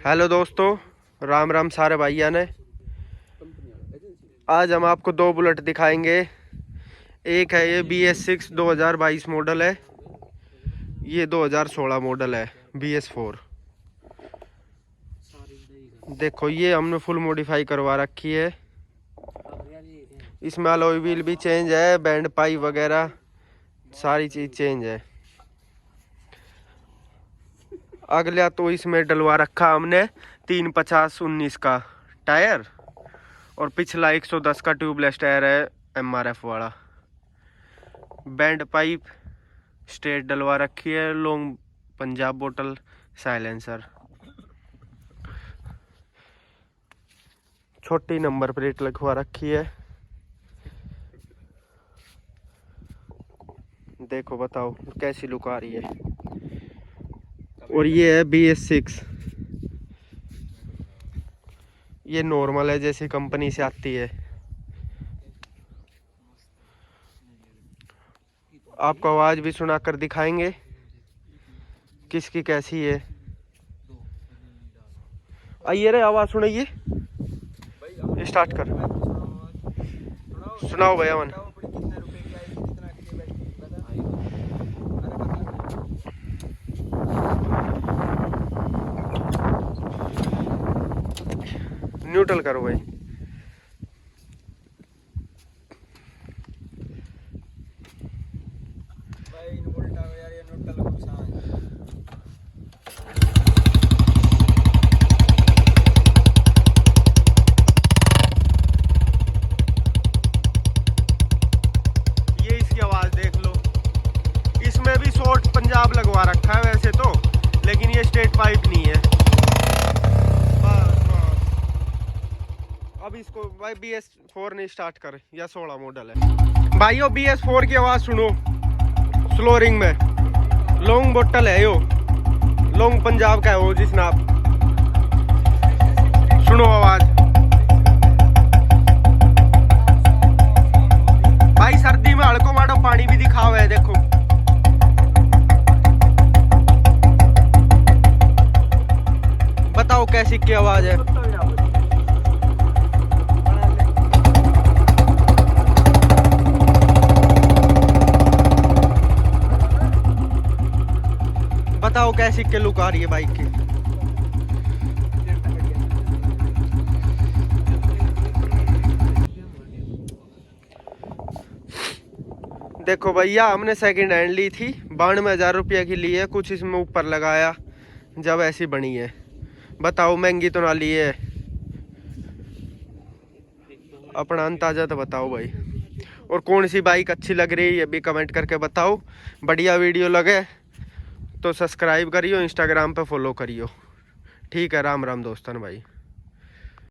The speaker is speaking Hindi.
हेलो दोस्तों, राम राम सारे भाइया ने। आज हम आपको दो बुलेट दिखाएंगे। एक है ये BS6 2022 मॉडल है, ये 2016 मॉडल है BS4। देखो ये हमने फुल मॉडिफाई करवा रखी है। इसमें अलॉय व्हील भी चेंज है, बैंड पाइप वगैरह सारी चीज़ चेंज है। अगला तो इसमें डलवा रखा हमने 350/19 का टायर और पिछला 110 का ट्यूबलेस टायर है MRF वाला। बैंड पाइप स्ट्रेट डलवा रखी है, लॉन्ग पंजाब बोतल साइलेंसर, छोटी नंबर प्लेट लगवा रखी है। देखो बताओ कैसी लुक आ रही है। और ये है BS6, ये नॉर्मल है जैसी कंपनी से आती है। आपको आवाज़ भी सुना कर दिखाएंगे किसकी कैसी है। आइए रे, आवाज़ सुनाइए, स्टार्ट कर, सुनाओ भैया मन। न्यूट्रल करो भाई। ये इसकी आवाज देख लो। इसमें भी शॉर्ट पंजाब लगवा रखा है वैसे तो, लेकिन ये स्ट्रेट पाइप नहीं है। अब इसको भाई BS4 नहीं स्टार्ट कर, या 16 मॉडल है भाइयों। BS4 की आवाज़ सुनो स्लो रिंग में। लॉन्ग बोतल है यो, लॉन्ग पंजाब का है वो, जिसने आप सुनो आवाज़। भाई सर्दी में हड़को माड़ो पानी भी दिखाओ है, देखो बताओ कैसी की आवाज़ है। बताओ कैसी के लुक आ रही है बाइक की। देखो भैया, हमने सेकंड हैंड ली थी, 92,000 रुपये की ली है। कुछ इसमें ऊपर लगाया जब ऐसी बनी है। बताओ महंगी तो ना ली है, अपना अंदाजा तो बताओ भाई। और कौन सी बाइक अच्छी लग रही है ये भी कमेंट करके बताओ। बढ़िया वीडियो लगे तो सब्सक्राइब करियो, इंस्टाग्राम पे फॉलो करियो। ठीक है, राम राम दोस्तन भाई।